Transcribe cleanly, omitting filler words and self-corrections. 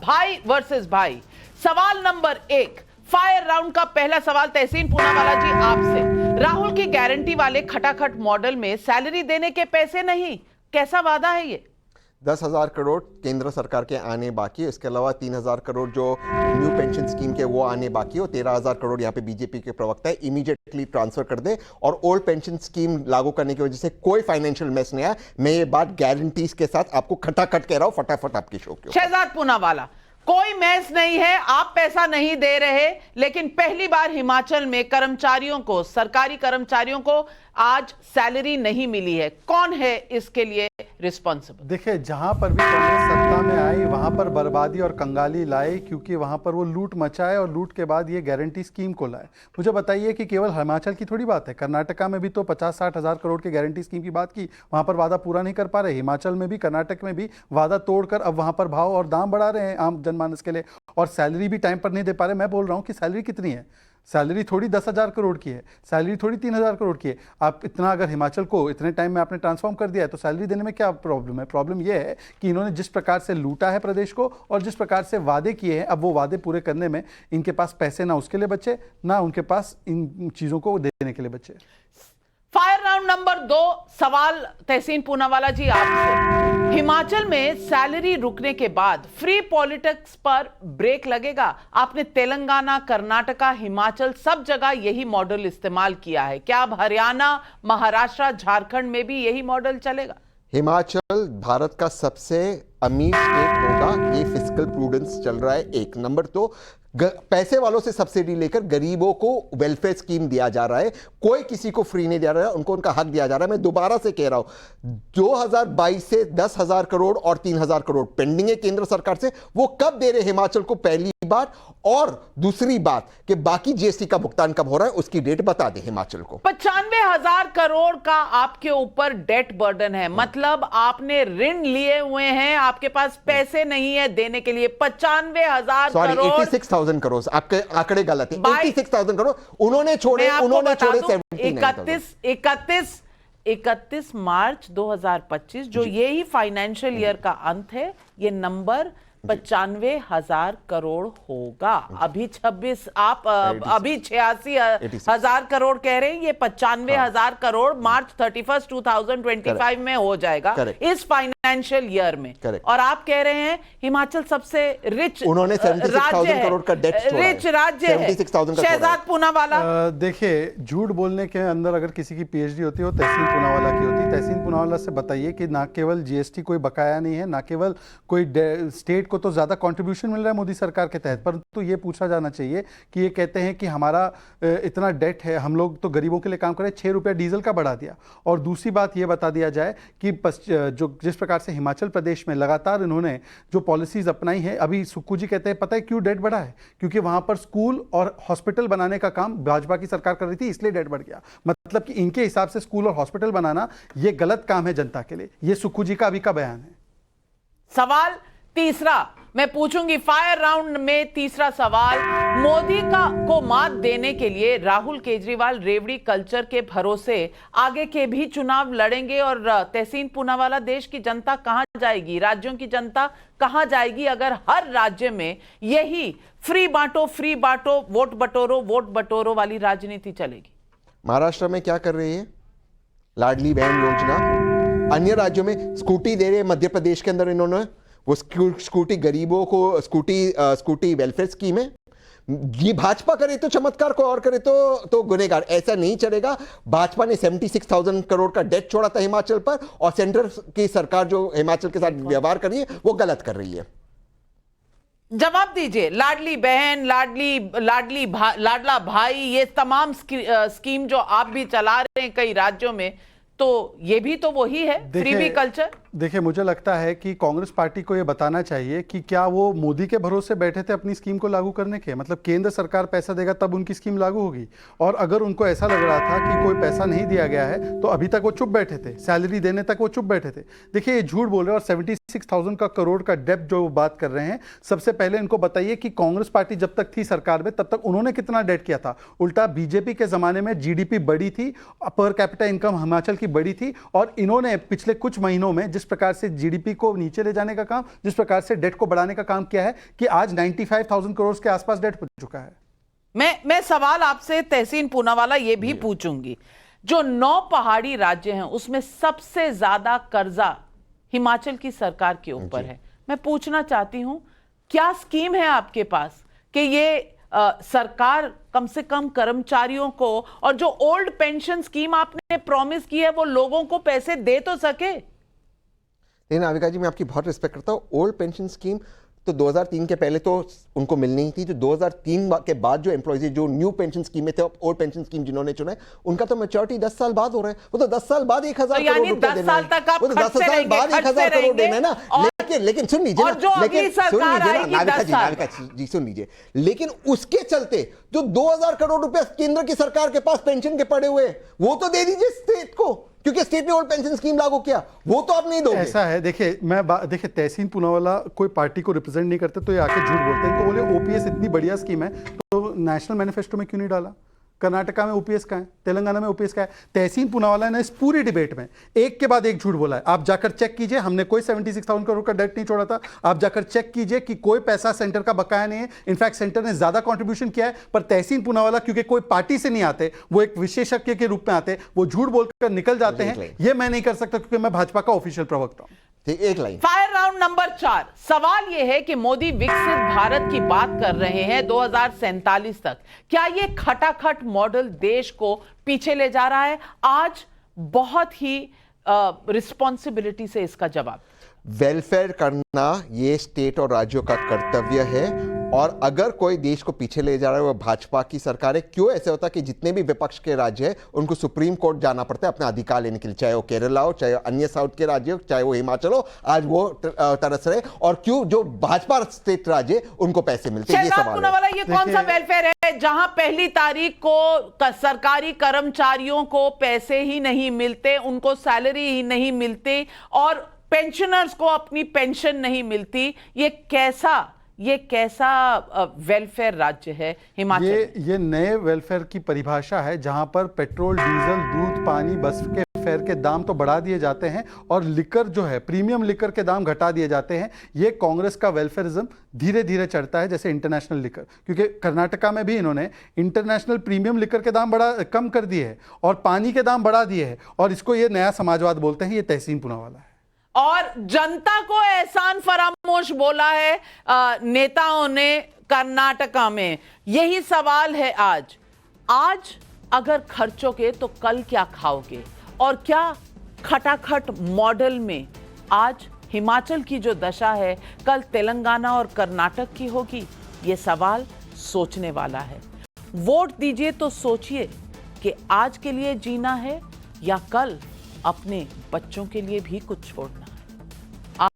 भाई वर्सेस भाई। सवाल नंबर 1, फायर राउंड का पहला सवाल तहसीन पूनावाला जी आपसे। राहुल की गारंटी वाले खटाखट मॉडल में सैलरी देने के पैसे नहीं, कैसा वादा है ये? 10,000 करोड़ केंद्र सरकार के आने बाकी है। इसके अलावा 3,000 करोड़ जो न्यू पेंशन स्कीम के वो आने बाकी है। और 13,000 करोड़ यहाँ पे बीजेपी के प्रवक्ता है इमीडिएटली ट्रांसफर कर दे। और ओल्ड पेंशन स्कीम लागू करने की वजह से कोई फाइनेंशियल मेस नहीं आया। मैं ये बात गारंटीज के साथ आपको खटाखट कह रहा हूं, फटाफट आपकी शो के। शहजाद पूनावाला, कोई मैस नहीं है, आप पैसा नहीं दे रहे, लेकिन पहली बार हिमाचल में कर्मचारियों को, सरकारी कर्मचारियों को आज सैलरी नहीं मिली है। कौन है इसके लिए रिस्पॉन्सिबल? देखिए, जहां पर भी कांग्रेस सत्ता में आई वहां पर बर्बादी और कंगाली लाई, क्योंकि वहां पर वो लूट मचाए और लूट के बाद ये गारंटी स्कीम को लाए। मुझे बताइए कि केवल हिमाचल की थोड़ी बात है, कर्नाटका में भी तो 50-60 हज़ार करोड़ के गारंटी स्कीम की बात की, वहां पर वादा पूरा नहीं कर पा रहे। हिमाचल में भी, कर्नाटक में भी वादा तोड़कर अब वहां पर भाव और दाम बढ़ा रहे हैं आम जनमानस के लिए, और सैलरी भी टाइम पर नहीं दे पा रहे। मैं बोल रहा हूं कि सैलरी कितनी है? सैलरी थोड़ी 10,000 करोड़ की है, सैलरी थोड़ी 3,000 करोड़ की है। आप इतना अगर हिमाचल को इतने टाइम में आपने ट्रांसफॉर्म कर दिया है तो सैलरी देने में क्या प्रॉब्लम है? प्रॉब्लम यह है कि इन्होंने जिस प्रकार से लूटा है प्रदेश को और जिस प्रकार से वादे किए हैं, अब वो वादे पूरे करने में इनके पास पैसे ना उसके लिए बचे, ना उनके पास इन चीज़ों को देने के लिए बचे। फायर राउंड नंबर 2, सवाल तहसीन पूनावाला जी आपसे। हिमाचल में सैलरी रुकने के बाद फ्री पॉलिटिक्स पर ब्रेक लगेगा। आपने तेलंगाना, कर्नाटका, हिमाचल सब जगह यही मॉडल इस्तेमाल किया है। क्या अब हरियाणा, महाराष्ट्र, झारखंड में भी यही मॉडल चलेगा? हिमाचल भारत का सबसे अमीर स्टेट होगा, ये फिस्कल प्रूडेंस चल रहा है। एक नंबर तो पैसे वालों से सब्सिडी लेकर गरीबों को वेलफेयर स्कीम दिया जा रहा है, कोई किसी को फ्री नहीं दिया जा रहा है, उनको उनका हक दिया जा रहा है। मैं दोबारा से कह रहा हूं, 2022 से 10,000 करोड़ और 3,000 करोड़ पेंडिंग है केंद्र सरकार से, वो कब दे रहे हिमाचल को, पहली बात। और दूसरी बात कि बाकी जीएसटी का भुगतान कब हो रहा है उसकी डेट बता दे हिमाचल को। 95,000 करोड़ का आपके ऊपर डेट बर्डन है, मतलब आपने ऋण लिए हुए हैं, आपके पास पैसे नहीं है देने के लिए। 95,000 करोड़, 86,000 करोड़, आपके आंकड़े गलत है। 86,000 करोड़ उन्होंने छोड़े, 31 मार्च 2025 जो यही फाइनेंशियल ईयर का अंत है, ये नंबर 95,000 करोड़ होगा। अभी 26, आप अभी 86,000 करोड़ कह रहे हैं, ये 95,000 करोड़ मार्च 31, 2025 में हो जाएगा इस फाइनेंशियल ईयर में। और आप कह रहे हैं हिमाचल सबसे रिच उन्होंने 76,000 करोड़ का डेट छोड़ा है, रिच राज्य है। शहजाद पूनावाला, देखिए, झूठ बोलने के अंदर अगर किसी की पीएचडी होती है वो तहसीन पूनावाला की होती है। तहसीन पूनावाला से बताइए कि ना केवल जीएसटी कोई बकाया नहीं है, ना केवल कोई स्टेट को तो ज्यादा कंट्रीब्यूशन मिल रहा है मोदी सरकार के तहत, परंतु ये पूछा जाना चाहिए कि ये कहते हैं कि हमारा इतना डेट है, हम लोग तो गरीबों के लिए काम करें, 6 रुपया डीजल का बढ़ा दिया। और दूसरी बात ये बता दिया जाए कि जो जिस प्रकार से हिमाचल प्रदेश में लगातार इन्होंने जो पॉलिसीज अपनाई है, अभी सुक्खू जी कहते हैं पता है क्यों डेट बढ़ा है? क्योंकि वहां पर स्कूल और हॉस्पिटल बनाने का काम भाजपा की सरकार कर रही थी, इसलिए डेट बढ़ गया। मतलब कि इनके हिसाब से स्कूल और हॉस्पिटल बनाना ये गलत काम है जनता के लिए। ये सुक्खू जी का अभी का बयान है। सवाल तीसरा मैं पूछूंगी, फायर राउंड में तीसरा सवाल। मोदी को मात देने के लिए राहुल केजरीवाल रेवड़ी कल्चर के भरोसे आगे के भी चुनाव लड़ेंगे, और तहसीन पूनावाला, देश की जनता कहां जाएगी, राज्यों की जनता कहां जाएगी अगर हर राज्य में यही फ्री बांटो, वोट बटोरो वाली राजनीति चलेगी? महाराष्ट्र में क्या कर रही है? लाडली बहन योजना। अन्य राज्यों में स्कूटी दे रहे हैं, मध्य प्रदेश के अंदर इन्होंने वो स्कूटी गरीबों को, स्कूटी वेलफेयर स्कीम है। ये भाजपा करे तो चमत्कार, को और करे तो गुनेगार। ऐसा नहीं चलेगा। भाजपा ने 76,000 करोड़ का डेट छोड़ा था हिमाचल पर, और सेंटर की सरकार जो हिमाचल के साथ व्यवहार कर रही है वो गलत कर रही है। जवाब दीजिए। लाडली बहन, लाडला भाई, ये तमाम स्कीम जो आप भी चला रहे हैं कई राज्यों में, तो ये भी तो वही है, फ्रीबी कल्चर। देखिए, मुझे लगता है कि कांग्रेस पार्टी को यह बताना चाहिए कि क्या वो मोदी के भरोसे बैठे थे अपनी स्कीम को लागू करने के? मतलब केंद्र सरकार पैसा देगा तब उनकी स्कीम लागू होगी, और अगर उनको ऐसा लग रहा था कि कोई पैसा नहीं दिया गया है तो अभी तक वो चुप बैठे थे, सैलरी देने तक वो चुप बैठे थे। देखिए, ये झूठ बोल रहे हैं। और 76,000 का करोड़ का डेब्ट जो बात कर रहे हैं, सबसे पहले इनको बताइए कि कांग्रेस पार्टी जब तक थी सरकार में तब तक उन्होंने कितना डेट किया था। उल्टा बीजेपी के जमाने में जीडीपी बड़ी थी, पर कैपिटा इनकम हिमाचल की बड़ी थी, और इन्होंने पिछले कुछ महीनों में जिस प्रकार से जीडीपी को नीचे ले जाने का काम, जिस प्रकार से डेट को बढ़ाने का काम किया है कि आज 95,000 करोड़ के आसपास डेट पहुंच चुका है। मैं सवाल आपसे तहसीन पूनावाला ये भी पूछूंगी, जो 9 पहाड़ी राज्य हैं उसमें सबसे ज्यादा कर्जा हिमाचल की सरकार के ऊपर है। मैं पूछना चाहती हूं, क्या स्कीम है आपके पास कि ये सरकार कम से कम कर्मचारियों को, और जो ओल्ड पेंशन स्कीम आपने प्रॉमिस की है, वो लोगों को पैसे दे तो सके? लेकिन नाविका जी, मैं आपकी बहुत रिस्पेक्ट करता हूँ। ओल्ड पेंशन स्कीम तो 2003 के पहले तो उनको मिलनी ही थी। जो 2003 के बाद जो एम्प्लॉइज जो न्यू पेंशन स्कीम में थे, ओल्ड पेंशन स्कीम जिन्होंने चुना है, उनका तो मैच्योरिटी 10 साल बाद हो रहा है। वो तो 10 साल बाद 1000 करोड़ रुपए देना है। वो तो 10 साल बाद 1000 करोड़ देना है ना। लेकिन सुन लीजिए ना, लेकिन सुन लीजिए ना नाविका जी सुन लीजिए, लेकिन उसके चलते जो 2000 करोड़ रुपए केंद्र की सरकार के पास पेंशन के पड़े हुए, वो तो दे दीजिए स्टेट को, क्योंकि स्टेट ने ओल्ड पेंशन स्कीम लागू किया। वो तो आप नहीं दोगे। ऐसा है, देखिए देखिए तहसीन पूनावाला कोई पार्टी को रिप्रेजेंट नहीं करते, तो ये आके झूठ बोलते हैं। इनको बोले ओपीएस इतनी बढ़िया स्कीम है, तो नेशनल मैनिफेस्टो में क्यों नहीं डाला? कर्नाटका में ओपीएस का है, तेलंगाना में ओपीएस का है। तहसीन पूनावाला ने इस पूरी डिबेट में एक के बाद एक झूठ बोला है। आप जाकर चेक कीजिए, हमने कोई 76,000 करोड़ का डेट नहीं छोड़ा था। आप जाकर चेक कीजिए कि कोई पैसा सेंटर का बकाया नहीं है। इनफैक्ट सेंटर ने ज्यादा कंट्रीब्यूशन किया है, पर तहसीन पूनावाला क्योंकि कोई पार्टी से नहीं आते, वो एक विशेषज्ञ के रूप में आते, वो झूठ बोलकर निकल जाते हैं। ये मैं नहीं कर सकता क्योंकि मैं भाजपा का ऑफिशियल प्रवक्ता हूं। एक लाइन। फायर राउंड नंबर 4, सवाल यह है कि मोदी विकसित भारत की बात कर रहे हैं 2047 तक। क्या यह खटाखट मॉडल देश को पीछे ले जा रहा है? आज बहुत ही रिस्पॉन्सिबिलिटी से इसका जवाब। वेलफेयर करना ये स्टेट और राज्यों का कर्तव्य है, और अगर कोई देश को पीछे ले जा रहा है वो भाजपा की सरकार है। क्यों ऐसे होता है कि जितने भी विपक्ष के राज्य हैं उनको सुप्रीम कोर्ट जाना पड़ता है अपना अधिकार लेने के लिए, चाहे वो केरला हो, चाहे अन्य साउथ के राज्य हो, चाहे वो हिमाचल हो, आज वो तरस रहे। और क्यों जो भाजपा स्टेट राज्य उनको पैसे मिलते हैं? ये सवाल है। ये कौन सा वेलफेयर है जहां पहली तारीख को सरकारी कर्मचारियों को पैसे ही नहीं मिलते, उनको सैलरी ही नहीं मिलती, और पेंशनर्स को अपनी पेंशन नहीं मिलती? ये कैसा वेलफेयर राज्य है हिमाचल? ये नए वेलफेयर की परिभाषा है, जहां पर पेट्रोल, डीजल, दूध, पानी, बस के फेयर के दाम तो बढ़ा दिए जाते हैं और लिकर जो है, प्रीमियम लिकर के दाम घटा दिए जाते हैं। ये कांग्रेस का वेलफेयरिज्म धीरे धीरे चढ़ता है, जैसे इंटरनेशनल लिकर, क्योंकि कर्नाटका में भी इन्होंने इंटरनेशनल प्रीमियम लिकर के दाम कम कर दिए हैं और पानी के दाम बढ़ा दिए हैं, और इसको ये नया समाजवाद बोलते हैं। ये तहसीन पूनावाला है। और जनता को एहसान फरामोश बोला है नेताओं ने कर्नाटका में। यही सवाल है आज अगर खर्चोगे तो कल क्या खाओगे? और क्या खटाखट मॉडल में आज हिमाचल की जो दशा है कल तेलंगाना और कर्नाटक की होगी? ये सवाल सोचने वाला है। वोट दीजिए तो सोचिए कि आज के लिए जीना है या कल अपने बच्चों के लिए भी कुछ छोड़ना।